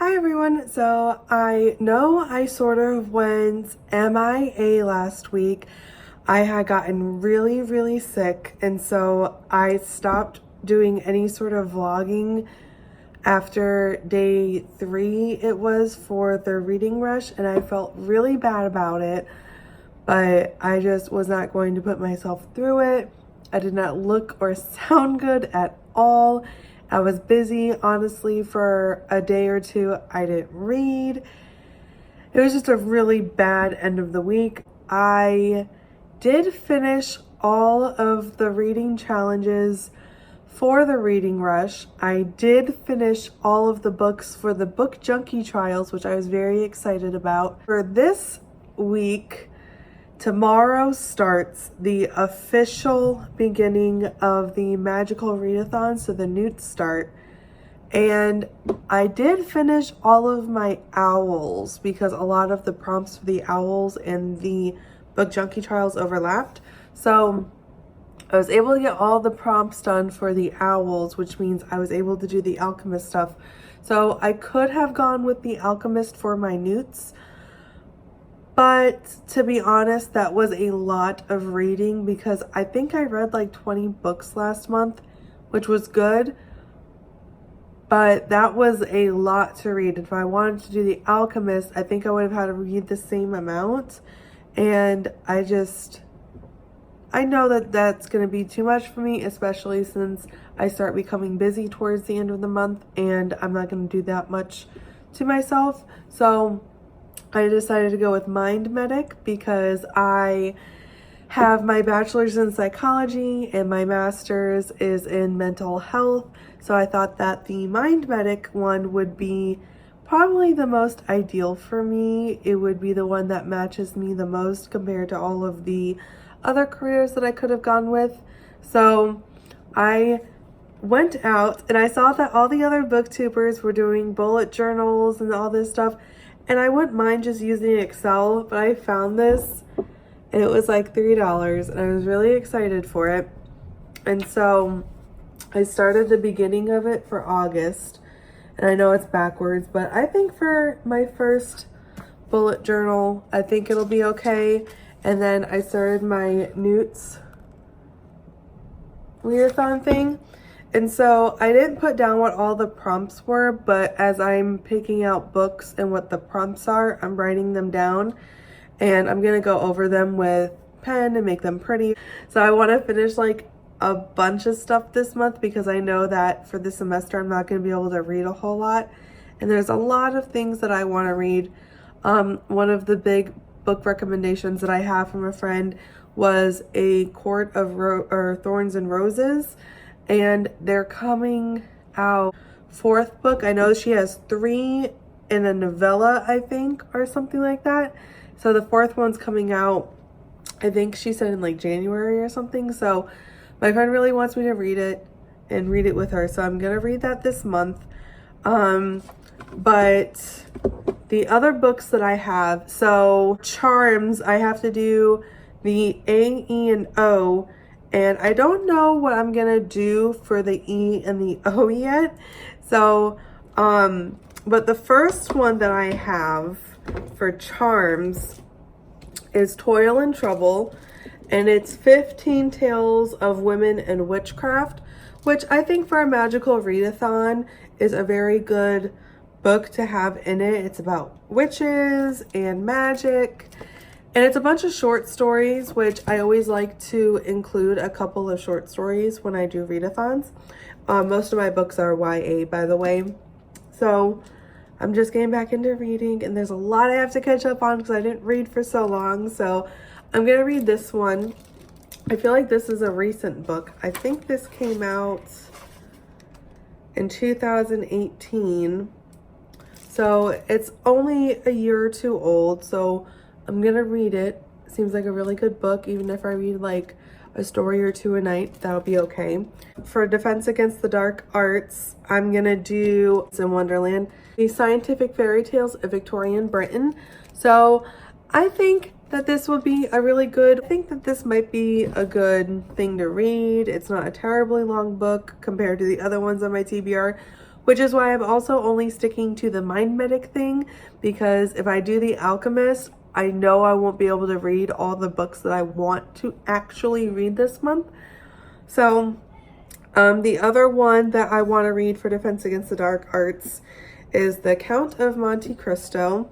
Hi everyone, so I know I sort of went MIA last week. I had gotten really sick, and so I stopped doing any sort of vlogging after day 3 it was for the reading rush, and I felt really bad about it, but I just was not going to put myself through it. I did not look or sound good at all. I was busy, honestly, for a day or two. I didn't read. It was just a really bad end of the week. I did finish all of the reading challenges for the reading rush. I did finish all of the books for the book junkie trials, which I was very excited about. For this week, tomorrow starts the official beginning of the magical readathon, so the NEWTS start. And I did finish all of my owls because a lot of the prompts for the owls and the book junkie trials overlapped. So I was able to get all the prompts done for the owls, which means I was able to do the alchemist stuff. So I could have gone with the alchemist for my NEWTS, but to be honest, that was a lot of reading because I think I read like 20 books last month, which was good, but that was a lot to read. If I wanted to do the alchemist, I think I would have had to read the same amount, and I know that that's going to be too much for me, especially since I start becoming busy towards the end of the month, and I'm not going to do that much to myself. So I decided to go with Mind Medic because I have my bachelor's in psychology and my master's is in mental health. So I thought that the Mind Medic one would be probably the most ideal for me. It would be the one that matches me the most compared to all of the other careers that I could have gone with. So I went out and I saw that all the other booktubers were doing bullet journals and all this stuff. And I wouldn't mind just using Excel, but I found this and it was like $3 and I was really excited for it. And so I started the beginning of it for August, and I know it's backwards, but I think for my first bullet journal, I think it'll be okay. And then I started my NEWTS readathon thing. And so I didn't put down what all the prompts were, but as I'm picking out books and what the prompts are, I'm writing them down and I'm gonna go over them with pen and make them pretty. So I want to finish like a bunch of stuff this month because I know that for this semester I'm not gonna be able to read a whole lot. And there's a lot of things that I want to read. One of the big book recommendations that I have from a friend was A Court of Thorns and Roses. And they're coming out 4th book. I know she has 3 in a novella, I think, or something like that. So the 4th one's coming out, I think she said in like January or something. So my friend really wants me to read it and read it with her. So I'm gonna read that this month. But the other books that I have, so Charms, I have to do the A, E, and O. And I don't know what I'm gonna do for the E and the O yet. So, but the first one that I have for Charms is Toil and Trouble. And it's 15 Tales of Women and Witchcraft, which I think for a magical readathon is a very good book to have in it. It's about witches and magic. And it's a bunch of short stories, which I always like to include a couple of short stories when I do readathons. Most of my books are YA, by the way. So I'm just getting back into reading, and there's a lot I have to catch up on because I didn't read for so long. So I'm going to read this one. I feel like this is a recent book. I think this came out in 2018. So it's only a year or two old. So I'm gonna read it. Seems like a really good book. Even if I read like a story or two a night, that'll be okay. For Defense Against the Dark Arts, I'm gonna do Alice in Wonderland, the scientific fairy tales of Victorian Britain. So I think that this will be a really good, I think that this might be a good thing to read. It's not a terribly long book compared to the other ones on my TBR, which is why I'm also only sticking to the Mind Medic thing, because if I do The Alchemist, I know I won't be able to read all the books that I want to actually read this month. So the other one that I want to read for Defense Against the Dark Arts is The Count of Monte Cristo.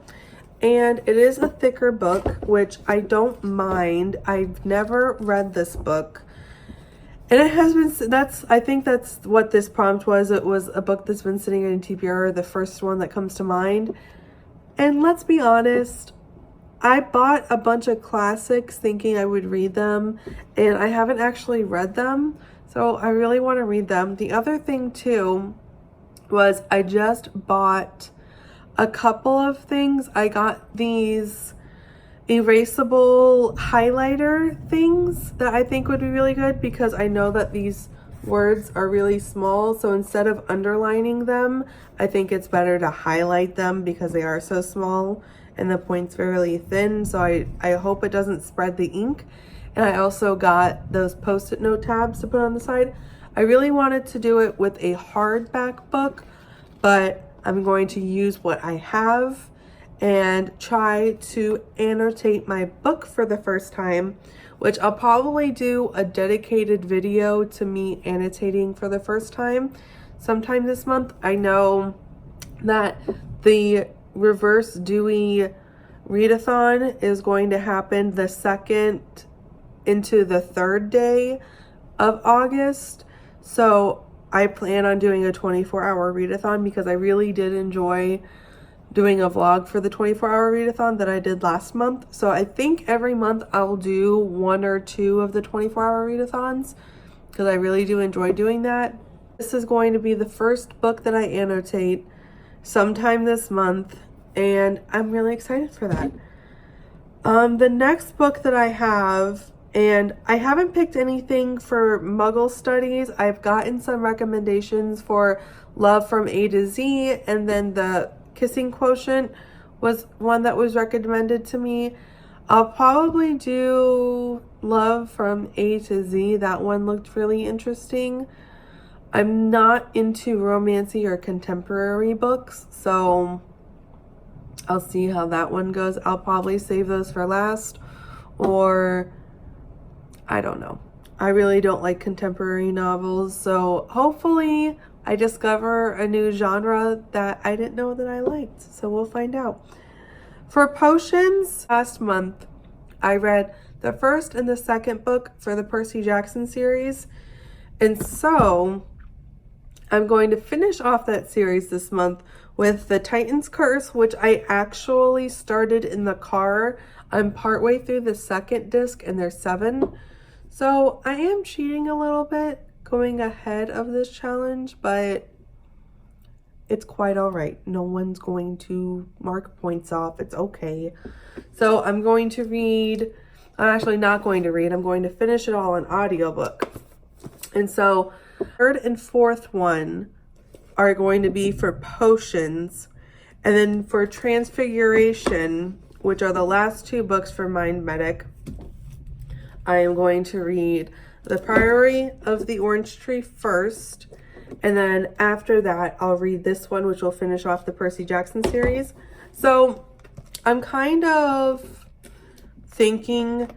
And it is a thicker book, which I don't mind. I've never read this book. And it has been, I think that's what this prompt was. It was a book that's been sitting in TBR, the first one that comes to mind. And let's be honest, I bought a bunch of classics thinking I would read them, and I haven't actually read them. So I really want to read them. The other thing too was I just bought a couple of things. I got these erasable highlighter things that I think would be really good, because I know that these words are really small. So instead of underlining them, I think it's better to highlight them because they are so small and the point's really thin. So I hope it doesn't spread the ink. And I also got those post-it note tabs to put on the side. I really wanted to do it with a hardback book, but I'm going to use what I have and try to annotate my book for the first time, which I'll probably do a dedicated video to me annotating for the first time sometime this month. I know that the Reverse Dewey readathon is going to happen the 2nd into the 3rd day of August. So I plan on doing a 24-hour readathon because I really did enjoy doing a vlog for the 24-hour readathon that I did last month. So I think every month I'll do 1 or 2 of the 24-hour readathons because I really do enjoy doing that. This is going to be the first book that I annotate sometime this month, and I'm really excited for that. The next book that I have, and I haven't picked anything for Muggle studies. I've gotten some recommendations for Love from A to Z, and then The Kissing Quotient was one that was recommended to me. I'll probably do Love from A to Z. That one looked really interesting. I'm not into romancy or contemporary books, so I'll see how that one goes. I'll probably save those for last, or I don't know. I really don't like contemporary novels, so hopefully I discover a new genre that I didn't know that I liked, so we'll find out. For potions, last month I read the first and the second book for the Percy Jackson series, and so I'm going to finish off that series this month with The Titan's Curse, which I actually started in the car. I'm partway through the second disc and there's 7. So I am cheating a little bit going ahead of this challenge, but it's quite all right. No one's going to mark points off. It's okay. So I'm going to read, I'm actually not going to read, I'm going to finish it all in audiobook. And so third and fourth one are going to be for potions. And then for Transfiguration, which are the last 2 books for Mind Medic, I am going to read The Priory of the Orange Tree first. And then after that, I'll read this one, which will finish off the Percy Jackson series. So I'm kind of thinking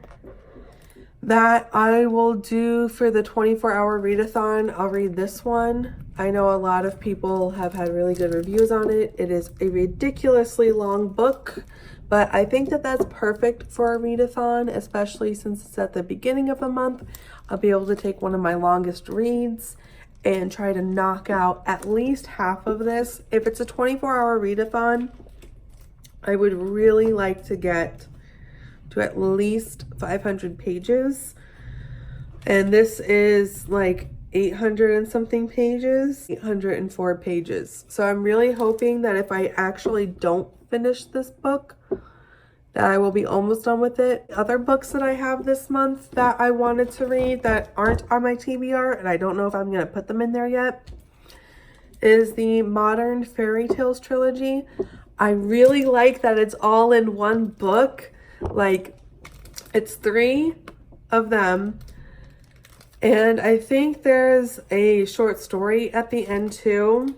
that I will do for the 24-hour readathon, I'll read this one. I know a lot of people have had really good reviews on it. It is a ridiculously long book, but I think that that's perfect for a readathon, especially since it's at the beginning of the month. I'll be able to take one of my longest reads and try to knock out at least half of this. If it's a 24-hour readathon, I would really like to get to at least 500 pages. And this is like 800 and something pages, 804 pages. So I'm really hoping that if I actually don't finish this book, that I will be almost done with it. Other books that I have this month that I wanted to read that aren't on my TBR, and I don't know if I'm gonna put them in there yet, is the Modern Fairy Tales trilogy. I really like that it's all in one book. Like, it's 3 of them, and I think there's a short story at the end too.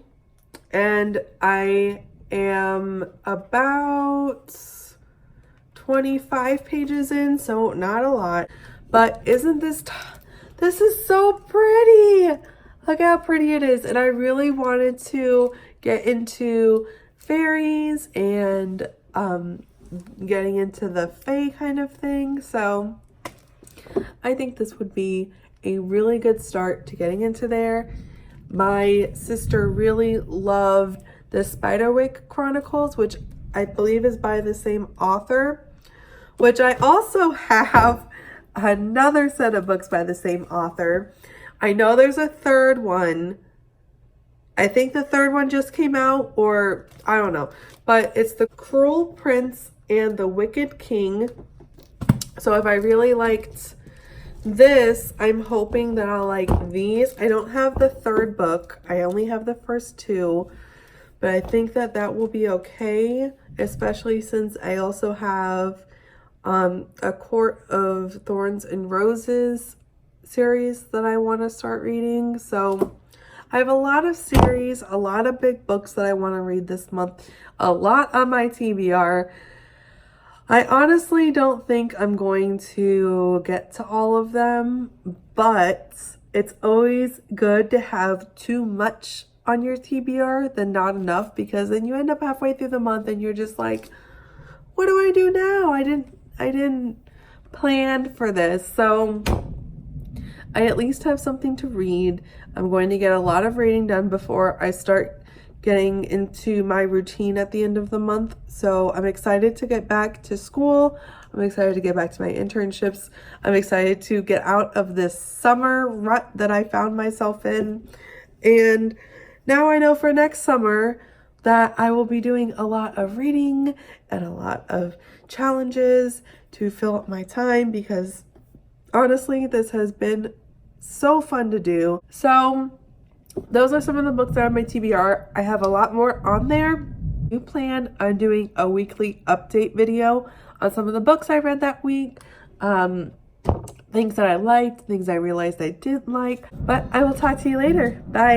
and I am about 25 pages in, so not a lot. But isn't this this is so pretty. Look how pretty it is. And I really wanted to get into fairies and getting into the fae kind of thing. So I think this would be a really good start to getting into there. My sister really loved the Spiderwick Chronicles, which I believe is by the same author, which I also have another set of books by the same author. I know there's a third one. I think the third one just came out, or I don't know, but it's The Cruel Prince and the Wicked King. So if I really liked this, I'm hoping that I'll like these. I don't have the third book. I only have the first two, but I think that that will be okay, especially since I also have a Court of Thorns and Roses series that I want to start reading. So I have a lot of series, a lot of big books that I want to read this month, a lot on my TBR. I honestly don't think I'm going to get to all of them, but it's always good to have too much on your TBR than not enough, because then you end up halfway through the month and you're just like, what do I do now? I didn't plan for this. So I at least have something to read. I'm going to get a lot of reading done before I start getting into my routine at the end of the month. So I'm excited to get back to school. I'm excited to get back to my internships. I'm excited to get out of this summer rut that I found myself in. And now I know for next summer that I will be doing a lot of reading and a lot of challenges to fill up my time, because honestly, this has been so fun to do. So those are some of the books that are on my TBR. I have a lot more on there. I plan on doing a weekly update video on some of the books I read that week. Things that I liked, things I realized I didn't like. But I will talk to you later. Bye.